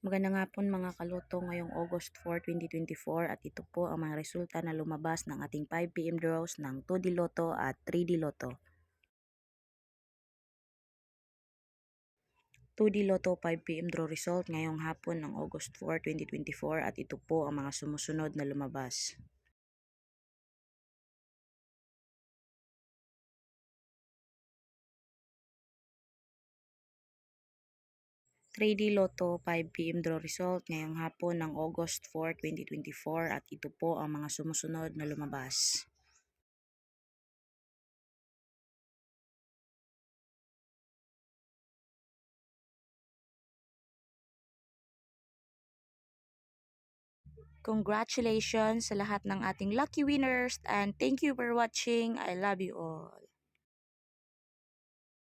Magandang hapon mga kaluto ngayong August 4, 2024 at ito po ang mga resulta na lumabas ng ating 5 PM draws ng 2D Lotto at 3D Lotto. 2D Lotto 5 PM draw result ngayong hapon ng August 4, 2024 at ito po ang mga sumusunod na lumabas. Three d Lotto 5 PM draw result ngayong hapon ng August 4, 2024 at ito po ang mga sumusunod na lumabas. Congratulations sa lahat ng ating lucky winners and thank you for watching. I love you all.